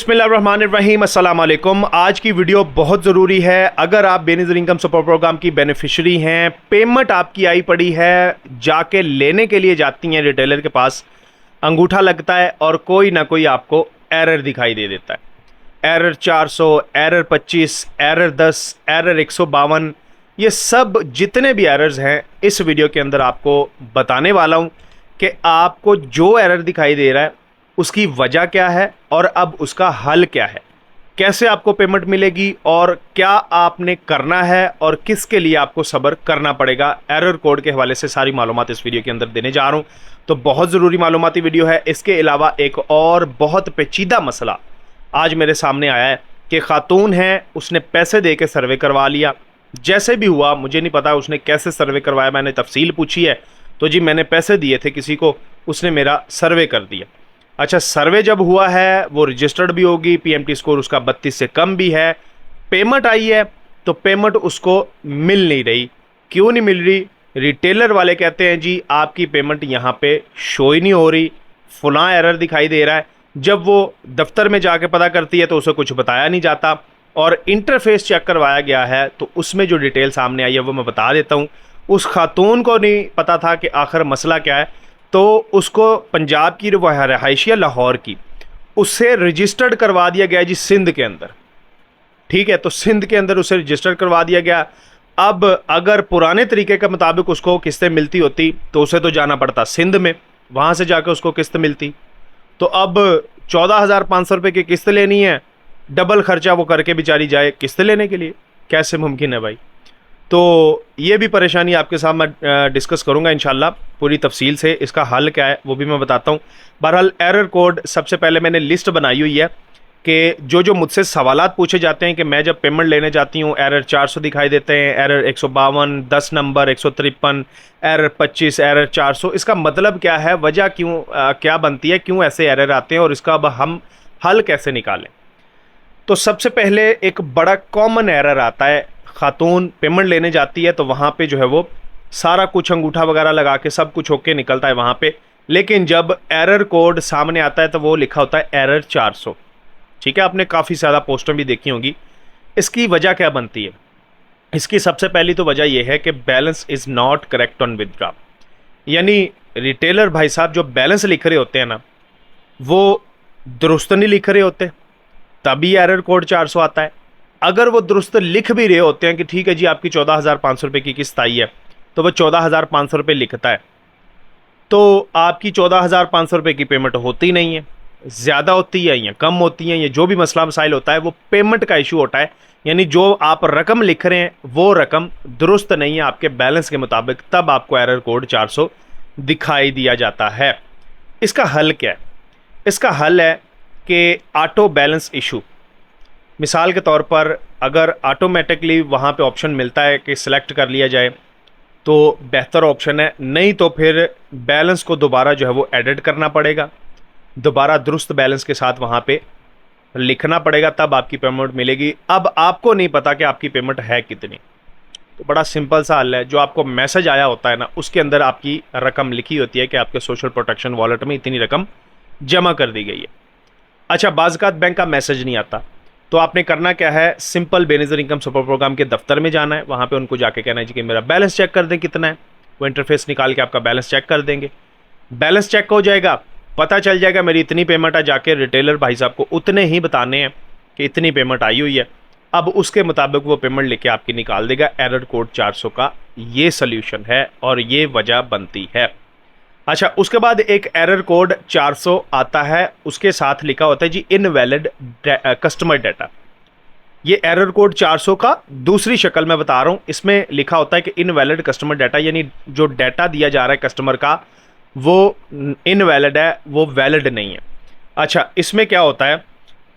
बिस्मिल्लाहिर्रहमानिर्रहीम, अस्सलाम वालेकुम। आज की वीडियो बहुत ज़रूरी है। अगर आप बेनज़ीर इनकम सपोर्ट प्रोग्राम की बेनिफिशरी हैं, पेमेंट आपकी आई पड़ी है, जाके लेने के लिए जाती हैं रिटेलर के पास, अंगूठा लगता है और कोई ना कोई आपको एरर दिखाई दे देता है। एरर 400, एरर 25, एरर 10, एरर 152, ये सब जितने भी एरर्स हैं इस वीडियो के अंदर आपको बताने वाला हूँ कि आपको जो एरर दिखाई दे रहा है उसकी वजह क्या है और अब उसका हल क्या है, कैसे आपको पेमेंट मिलेगी और क्या आपने करना है और किसके लिए आपको सब्र करना पड़ेगा। एरर कोड के हवाले से सारी मालूमात इस वीडियो के अंदर देने जा रहा हूं, तो बहुत ज़रूरी मालूमाती वीडियो है। इसके अलावा एक और बहुत पेचीदा मसला आज मेरे सामने आया है कि खातून है, उसने पैसे दे के सर्वे करवा लिया। जैसे भी हुआ मुझे नहीं पता उसने कैसे सर्वे करवाया, मैंने तफसील पूछी है तो जी मैंने पैसे दिए थे किसी को, उसने मेरा सर्वे कर दिया। अच्छा, सर्वे जब हुआ है वो रजिस्टर्ड भी होगी, पीएमटी स्कोर उसका 32 से कम भी है, पेमेंट आई है तो पेमेंट उसको मिल नहीं रही। क्यों नहीं मिल रही? रिटेलर वाले कहते हैं जी आपकी पेमेंट यहाँ पे शो ही नहीं हो रही, फलां एरर दिखाई दे रहा है। जब वो दफ्तर में जाके पता करती है तो उसे कुछ बताया नहीं जाता और इंटरफेस चेक करवाया गया है तो उसमें जो डिटेल सामने आई है वो मैं बता देता हूँ। उस खातून को नहीं पता था कि आखिर मसला क्या है, तो उसको पंजाब की रहायशी लाहौर की, उससे रजिस्टर्ड करवा दिया गया जी सिंध के अंदर। ठीक है, तो सिंध के अंदर उसे रजिस्टर्ड करवा दिया गया। अब अगर पुराने तरीके के मुताबिक उसको किस्तें मिलती होती तो उसे तो जाना पड़ता सिंध में, वहाँ से जाकर उसको किस्त मिलती। तो अब 14,500 रुपये की किस्त लेनी है, डबल खर्चा वो करके बेचारी जाए किस्त लेने के लिए, कैसे मुमकिन है भाई? तो ये भी परेशानी आपके साथ मैं डिस्कस करूंगा इंशाल्लाह पूरी तफसील से। इसका हल क्या है वो भी मैं बताता हूँ। बहरहाल एरर कोड सबसे पहले मैंने लिस्ट बनाई हुई है कि जो मुझसे सवालात पूछे जाते हैं कि मैं जब पेमेंट लेने जाती हूँ एरर 400 दिखाई देते हैं, एरर 152, 10 नंबर 153, एरर 25, एरर 400, इसका मतलब क्या है, वजह क्यों क्या बनती है, क्यों ऐसे एरर आते हैं और इसका अब हम हल कैसे निकालें। तो सबसे पहले एक बड़ा कॉमन एरर आता है, खातून पेमेंट लेने जाती है तो वहाँ पे जो है वो सारा कुछ अंगूठा वगैरह लगा के सब कुछ होके निकलता है वहाँ पे, लेकिन जब एरर कोड सामने आता है तो वो लिखा होता है एरर 400। ठीक है, आपने काफ़ी ज़्यादा पोस्टर भी देखी होंगी। इसकी वजह क्या बनती है? इसकी सबसे पहली तो वजह यह है कि balance is not correct on withdraw, यानी रिटेलर भाई साहब जो बैलेंस लिख रहे होते हैं ना वो दुरुस्त नहीं लिख रहे होते, तभी एरर कोड 400 आता है। अगर वो दुरुस्त लिख भी रहे होते हैं कि ठीक है जी आपकी 14,500 रुपये की किस्त आई है, तो वो 14,500 रुपये लिखता है तो आपकी 14,500 रुपये की पेमेंट होती नहीं है, ज़्यादा होती है या कम होती है, ये जो भी मसला मसाइल होता है वो पेमेंट का इशू होता है। यानी जो आप रकम लिख रहे हैं वो रकम दुरुस्त नहीं है आपके बैलेंस के मुताबिक, तब आपको एरर कोड 400 दिखाई दिया जाता है। इसका हल क्या है? इसका हल है कि ऑटो बैलेंस इशू। मिसाल के तौर पर अगर ऑटोमेटिकली वहाँ पे ऑप्शन मिलता है कि सिलेक्ट कर लिया जाए तो बेहतर ऑप्शन है, नहीं तो फिर बैलेंस को दोबारा जो है वो एडिट करना पड़ेगा, दोबारा दुरुस्त बैलेंस के साथ वहाँ पे लिखना पड़ेगा, तब आपकी पेमेंट मिलेगी। अब आपको नहीं पता कि आपकी पेमेंट है कितनी, तो बड़ा सिंपल सा हल है, जो आपको मैसेज आया होता है ना उसके अंदर आपकी रकम लिखी होती है कि आपके सोशल प्रोटेक्शन वॉलेट में इतनी रकम जमा कर दी गई है। अच्छा, बाज़-औक़ात बैंक का मैसेज नहीं आता तो आपने करना क्या है, simple Benazir income support programme के दफ्तर में जाना है, वहाँ पे उनको जाके कहना है जी कि मेरा बैलेंस चेक कर दें कितना है। वो इंटरफेस निकाल के आपका बैलेंस चेक कर देंगे, बैलेंस चेक हो जाएगा, पता चल जाएगा मेरी इतनी पेमेंट है। जाके रिटेलर भाई साहब को उतने ही बताने हैं कि इतनी पेमेंट आई हुई है, अब उसके मुताबिक वो पेमेंट लेके आपकी निकाल देगा। एरर कोड 400 का ये सोल्यूशन है और ये वजह बनती है। अच्छा, उसके बाद एक एरर कोड 400 आता है, उसके साथ लिखा होता है जी इनवैलिड कस्टमर डाटा। ये एरर कोड 400 का दूसरी शक्ल मैं बता रहा हूँ। इसमें लिखा होता है कि इनवैलिड कस्टमर डाटा, यानी जो डाटा दिया जा रहा है कस्टमर का वो इनवैलिड है, वो वैलिड नहीं है। अच्छा, इसमें क्या होता है,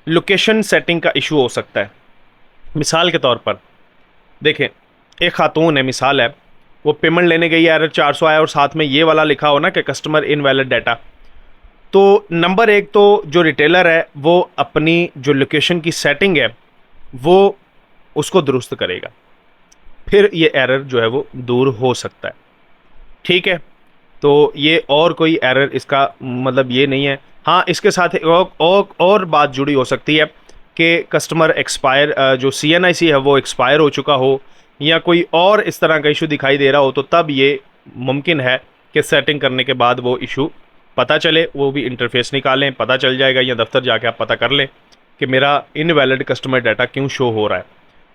लोकेशन सेटिंग का इशू हो सकता है। मिसाल के तौर पर देखें, एक खातून है, मिसाल है, वो पेमेंट लेने गई, एरर 400 आया और साथ में ये वाला लिखा हो ना कि कस्टमर इनवैलिड डाटा, तो नंबर एक तो जो रिटेलर है वो अपनी जो लोकेशन की सेटिंग है वो उसको दुरुस्त करेगा, फिर ये एरर जो है वो दूर हो सकता है। ठीक है, तो ये और कोई एरर इसका मतलब ये नहीं है। हाँ, इसके साथ और बात जुड़ी हो सकती है कि कस्टमर एक्सपायर, जो CNIC है वो एक्सपायर हो चुका हो, या कोई और इस तरह का इशू दिखाई दे रहा हो, तो तब ये मुमकिन है कि सेटिंग करने के बाद वो इशू पता चले, वो भी इंटरफेस निकालें, पता चल जाएगा, या दफ्तर जाके आप पता कर लें कि मेरा इनवैलिड कस्टमर डाटा क्यों शो हो रहा है।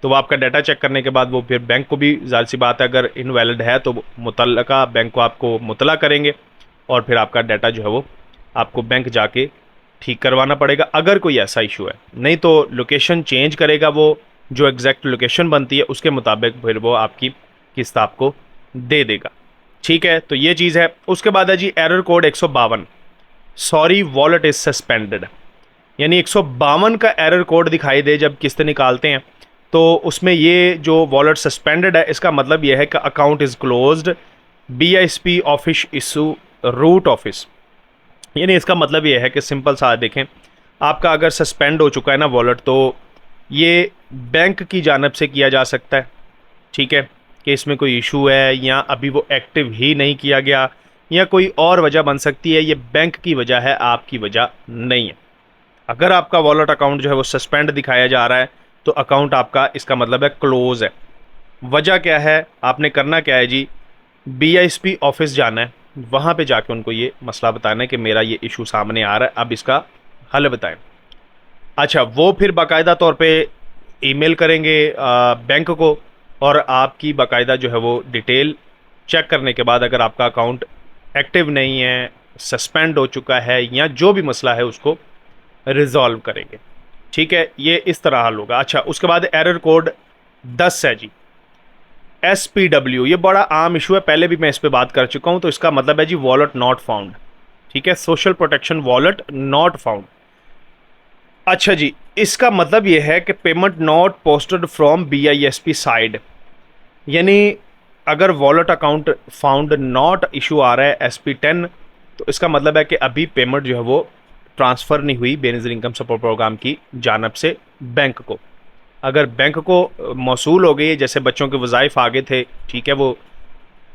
तो वो आपका डाटा चेक करने के बाद वो फिर बैंक को भी, ज़ाहिर सी बात है, अगर इनवैलिड है तो मुतल्लका बैंक को आपको मुतला करेंगे और फिर आपका डाटा जो है वो आपको बैंक जाके ठीक करवाना पड़ेगा, अगर कोई ऐसा इशू है। नहीं तो लोकेशन चेंज करेगा वो, जो एग्जैक्ट लोकेशन बनती है उसके मुताबिक फिर वो आपकी किस्त आपको दे देगा। ठीक है, तो ये चीज़ है। उसके बाद है जी error code 152, sorry wallet is suspended. यानी 152 का एरर कोड दिखाई दे जब किस्त निकालते हैं, तो उसमें ये जो वॉलेट सस्पेंडेड है, इसका मतलब ये है कि account is closed, BISP office issue route office. यानी इसका मतलब ये है कि सिंपल सा देखें, आपका अगर सस्पेंड हो चुका है ना वॉलेट, तो ये बैंक की जानिब से किया जा सकता है। ठीक है, कि इसमें कोई इशू है या अभी वो एक्टिव ही नहीं किया गया, या कोई और वजह बन सकती है, ये बैंक की वजह है, आपकी वजह नहीं है। अगर आपका वॉलेट अकाउंट जो है वो सस्पेंड दिखाया जा रहा है, तो अकाउंट आपका, इसका मतलब है क्लोज है। वजह क्या है, आपने करना क्या है जी, BISP ऑफिस जाना है, वहाँ पे जाके उनको ये मसला बताना है कि मेरा ये इशू सामने आ रहा है, अब इसका हल बताएं। अच्छा, वो फिर बाकायदा तौर पे ईमेल करेंगे बैंक को, और आपकी बाकायदा जो है वो डिटेल चेक करने के बाद अगर आपका अकाउंट एक्टिव नहीं है, सस्पेंड हो चुका है, या जो भी मसला है उसको रिजॉल्व करेंगे। ठीक है, ये इस तरह हल होगा। अच्छा, उसके बाद एरर कोड 10 है जी, SPW। ये बड़ा आम इशू है, पहले भी मैं इस पर बात कर चुका हूँ। तो इसका मतलब है जी वॉलेट नॉट फाउंड। ठीक है, social protection wallet not found. अच्छा जी, इसका मतलब ये है कि payment not posted from BISP side. यानी अगर wallet account found not issue आ रहा है SP10, तो इसका मतलब है कि अभी पेमेंट जो है वो ट्रांसफ़र नहीं हुई बेनज़ीर इनकम सपोर्ट प्रोग्राम की जानब से बैंक को। अगर बैंक को मौसूल हो गई, जैसे बच्चों के वज़ाइफ आगे थे, ठीक है, वो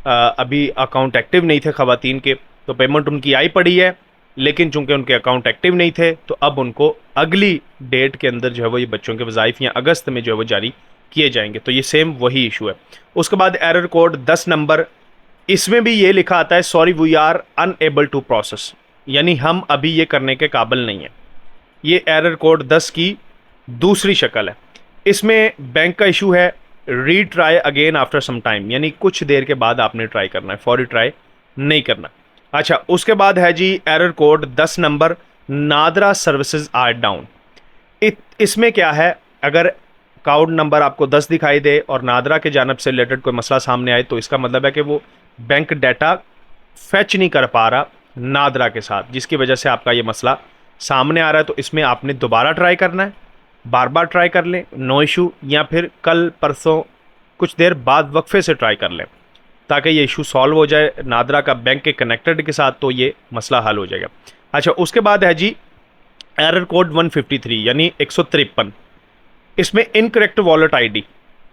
अभी अकाउंट एक्टिव नहीं थे ख़वातीन के, तो पेमेंट उनकी आई पड़ी है, लेकिन चूंकि उनके अकाउंट एक्टिव नहीं थे, तो अब उनको अगली डेट के अंदर जो है वो ये बच्चों के वज़ाइफ या अगस्त में जो है वो जारी किए जाएंगे। तो ये सेम वही इशू है। उसके बाद एरर कोड 10 नंबर, इसमें भी ये लिखा आता है sorry we are unable to process. यानी हम अभी ये करने के काबिल नहीं है। ये एरर कोड 10 की दूसरी शक्ल है। इसमें बैंक का इशू है retry again after some time, यानी कुछ देर के बाद आपने ट्राई करना है, फौरी ट्राई नहीं करना। अच्छा, उसके बाद है जी error code 10 number, NADRA services are down. इसमें क्या है, अगर अकाउंट नंबर आपको 10 दिखाई दे और नादरा के जानब से रिलेटेड कोई मसला सामने आए, तो इसका मतलब है कि वो बैंक डाटा फैच नहीं कर पा रहा नादरा के साथ, जिसकी वजह से आपका ये मसला सामने आ रहा है। तो इसमें आपने दोबारा ट्राई करना है, बार बार ट्राई कर लें, नो इशू, या फिर कल परसों कुछ देर बाद वक्फे से ट्राई कर लें, ताकि ये इशू सॉल्व हो जाए नादरा का बैंक के कनेक्टेड के साथ, तो ये मसला हल हो जाएगा। अच्छा, उसके बाद है जी एरर कोड 153, यानी 153। इसमें इनकरेक्ट वॉलेट ID।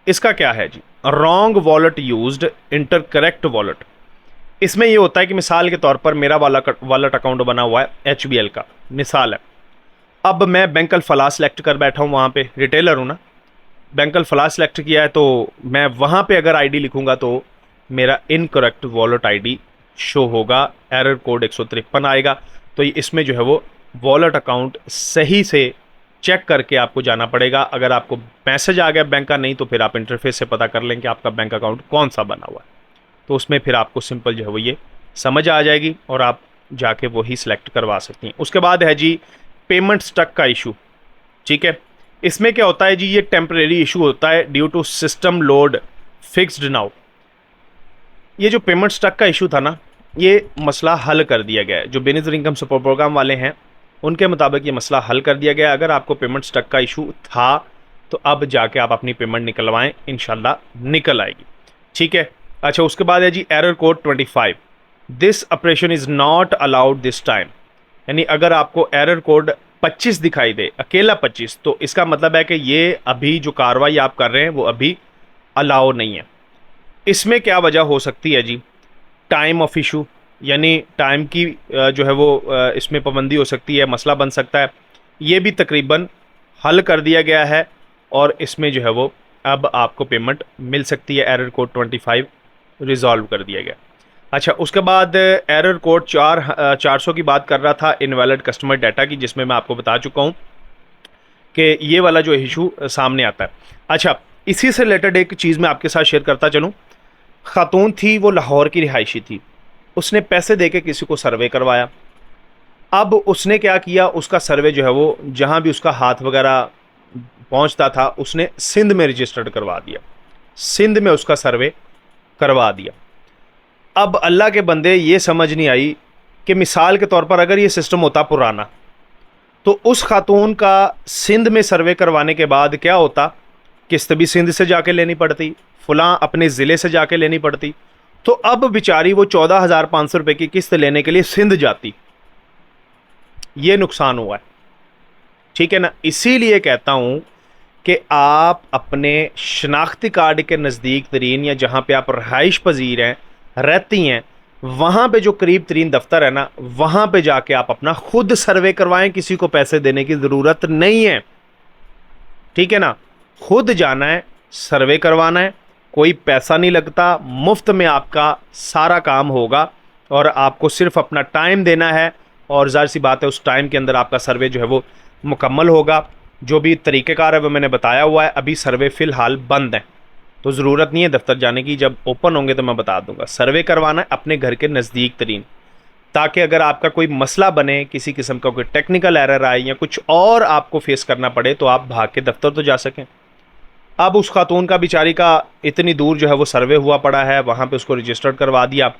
इसका क्या है जी, wrong wallet used enter correct wallet. इसमें ये होता है कि मिसाल के तौर पर मेरा वॉलेट अकाउंट बना हुआ है HBL का, मिसाल है। अब मैं बैंक अल-फलाह सेलेक्ट कर बैठा हूँ, वहाँ पे रिटेलर हूँ ना, बैंक अल-फलाह सेलेक्ट किया है, तो मैं वहाँ पे अगर ID लिखूँगा तो मेरा इनकरेक्ट वॉलेट ID शो होगा, एरर कोड 153 आएगा। तो इसमें जो है वो वॉलेट अकाउंट सही से चेक करके आपको जाना पड़ेगा। अगर आपको मैसेज आ गया बैंक का, नहीं तो फिर आप इंटरफेस से पता कर लें कि आपका बैंक अकाउंट कौन सा बना हुआ है, तो उसमें फिर आपको सिंपल जो है वो ये समझ आ जाएगी और आप जाके वही सिलेक्ट करवा सकती हैं। उसके बाद है जी पेमेंट स्टक का इशू। ठीक है, इसमें क्या होता है जी, ये टेम्परेरी इशू होता है due to system load fixed now. ये जो पेमेंट स्टक का इशू था ना, ये मसला हल कर दिया गया है। जो बेनिफिट इनकम सपोर्ट प्रोग्राम वाले हैं उनके मुताबिक ये मसला हल कर दिया गया। अगर आपको पेमेंट स्टक का इशू था तो अब जाके आप अपनी पेमेंट निकलवाएं, इंशाल्लाह निकल आएगी। ठीक है। अच्छा, उसके बाद है जी error code 25, this operation is not allowed this time. यानी अगर आपको एरर कोड 25 दिखाई दे, अकेला 25, तो इसका मतलब है कि ये अभी जो कार्रवाई आप कर रहे हैं वो अभी अलाउ नहीं है। इसमें क्या वजह हो सकती है जी, टाइम ऑफ इशू, यानी टाइम की जो है वो इसमें पाबंदी हो सकती है, मसला बन सकता है। ये भी तकरीबन हल कर दिया गया है और इसमें जो है वो अब आपको पेमेंट मिल सकती है। एरर कोड 25 रिजॉल्व कर दिया गया। अच्छा, उसके बाद एरर कोड 400 की बात कर रहा था, इनवैलिड कस्टमर डाटा की, जिसमें मैं आपको बता चुका हूँ कि ये वाला जो इशू सामने आता है। अच्छा, इसी से रिलेटेड एक चीज़ मैं आपके साथ शेयर करता चलूँ। खातून थी, वो लाहौर की रिहायशी थी, उसने पैसे देके किसी को सर्वे करवाया। अब उसने क्या किया, उसका सर्वे जो है वो जहाँ भी उसका हाथ वगैरह पहुँचता था उसने सिंध में रजिस्टर्ड करवा दिया, सिंध में उसका सर्वे करवा दिया। अब अल्लाह के बंदे, ये समझ नहीं आई कि मिसाल के तौर पर अगर ये सिस्टम होता पुराना तो उस खातून का सिंध में सर्वे करवाने के बाद क्या होता, किस्त भी सिंध से जाके लेनी पड़ती, फलां अपने ज़िले से जाके लेनी पड़ती। तो अब बेचारी वो 14,500 रुपये की किस्त लेने के लिए सिंध जाती। ये नुकसान हुआ है, ठीक है ना। इसीलिए कहता हूँ कि आप अपने शनाख्ती कार्ड के नज़दीक तरीन या जहाँ पे आप रहाइश पजीर हैं, रहती हैं, वहाँ पे जो करीब तरीन दफ्तर है ना, वहाँ पे जाके आप अपना खुद सर्वे करवाएं। किसी को पैसे देने की ज़रूरत नहीं है, ठीक है ना। खुद जाना है, सर्वे करवाना है, कोई पैसा नहीं लगता, मुफ्त में आपका सारा काम होगा और आपको सिर्फ अपना टाइम देना है और ज़ाहिर सी बात है उस टाइम के अंदर आपका सर्वे जो है वो मुकम्मल होगा। जो भी तरीक़ेकार है वो मैंने बताया हुआ है। अभी सर्वे फ़िलहाल बंद है तो ज़रूरत नहीं है दफ्तर जाने की, जब ओपन होंगे तो मैं बता दूंगा। सर्वे करवाना है अपने घर के नज़दीक तरीन, ताकि अगर आपका कोई मसला बने, किसी किस्म का कोई टेक्निकल एरर आए या कुछ और आपको फेस करना पड़े तो आप भाग के दफ्तर तो जा सकें। अब उस खातून का बेचारी का इतनी दूर जो है वो सर्वे हुआ पड़ा है, वहाँ पे उसको रजिस्टर्ड करवा दिया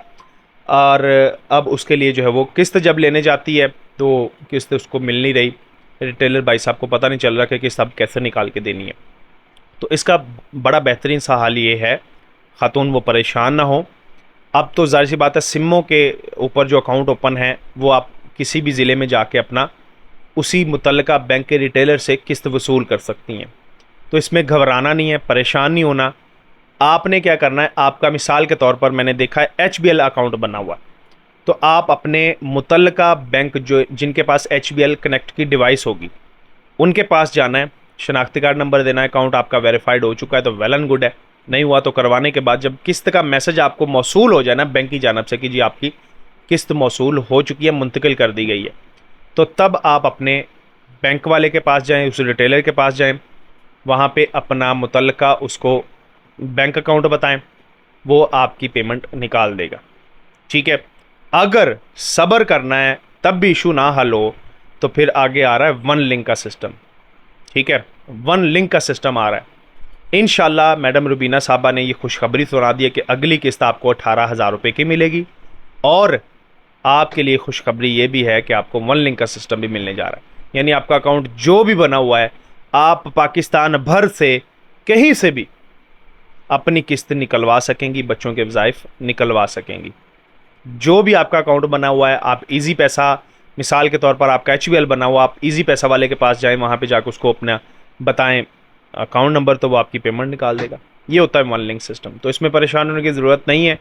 और अब उसके लिए जो है वो किस्त जब लेने जाती है तो किस्त उसको मिल नहीं रही। रिटेलर भाई साहब को पता नहीं चल रहा कि किस्त अब कैसे निकाल के देनी है। तो इसका बड़ा बेहतरीन सा हल ये है, खातून वो परेशान ना हो। अब तो ज़ाहिर सी बात है सिमों के ऊपर जो अकाउंट ओपन है वो आप किसी भी ज़िले में जाके अपना उसी मुतल्लिका बैंक के रिटेलर से किस्त वसूल कर सकती हैं। तो इसमें घबराना नहीं है, परेशान नहीं होना। आपने क्या करना है, आपका मिसाल के तौर पर मैंने देखा है HBL अकाउंट बना हुआ, तो आप अपने मुतल्लिका बैंक जो जिनके पास HBL कनेक्ट की डिवाइस होगी उनके पास जाना है, शनाख्ती कार्ड नंबर देना है। अकाउंट आपका वेरीफाइड हो चुका है तो वेल एंड गुड है, नहीं हुआ तो करवाने के बाद जब किस्त का मैसेज आपको मौसूल हो जाए ना बैंक की जानब से कि जी आपकी किस्त मौसूल हो चुकी है, मुंतकिल कर दी गई है, तो तब आप अपने बैंक वाले के पास जाएं, उस रिटेलर के पास जाएं, वहाँ पे अपना मुतल्लिका उसको बैंक अकाउंट बताएं, वो आपकी पेमेंट निकाल देगा, ठीक है। अगर सब्र करना है तब भी इशू ना हल हो तो फिर आगे आ रहा है वन लिंक का सिस्टम, ठीक है। वन लिंक का सिस्टम आ रहा है। इंशाल्लाह मैडम रुबीना साहबा ने ये खुशखबरी सुना दी है कि अगली किस्त आपको 18,000 रुपये की मिलेगी और आपके लिए खुशखबरी ये भी है कि आपको वन लिंक का सिस्टम भी मिलने जा रहा है। यानी आपका अकाउंट जो भी बना हुआ है, आप पाकिस्तान भर से कहीं से भी अपनी किस्त निकलवा सकेंगी, बच्चों के वज़ाइफ निकलवा सकेंगी। जो भी आपका अकाउंट बना हुआ है, आप इजी पैसा, मिसाल के तौर पर आपका HBL बना हुआ, आप इजी पैसा वाले के पास जाएं, वहाँ पे जाकर उसको अपना बताएं अकाउंट नंबर, तो वो आपकी पेमेंट निकाल देगा। ये होता है वन लिंक सिस्टम, तो इसमें परेशान होने की ज़रूरत नहीं है।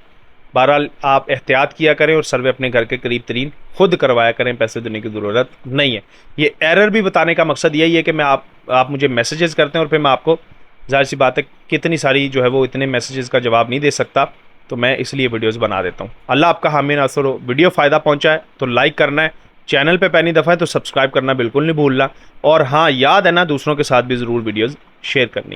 बहरहाल आप एहतियात किया करें और सर्वे अपने घर के करीब तरीन खुद करवाया करें, पैसे देने की ज़रूरत नहीं है। ये एरर भी बताने का मकसद यही है कि मैं आप मुझे मैसेजेस करते हैं और फिर मैं आपको, ज़ाहिर सी बात है कितनी सारी जो है वो इतने मैसेजेस का जवाब नहीं दे सकता, तो मैं इसलिए वीडियोस बना देता हूँ। अल्लाह आपका हामी नासर हो। वीडियो फ़ायदा पहुँचा है तो लाइक करना है, चैनल पे पहली दफ़ा है तो सब्सक्राइब करना बिल्कुल नहीं भूलना, और हाँ याद है ना दूसरों के साथ भी ज़रूर वीडियोस शेयर करनी है।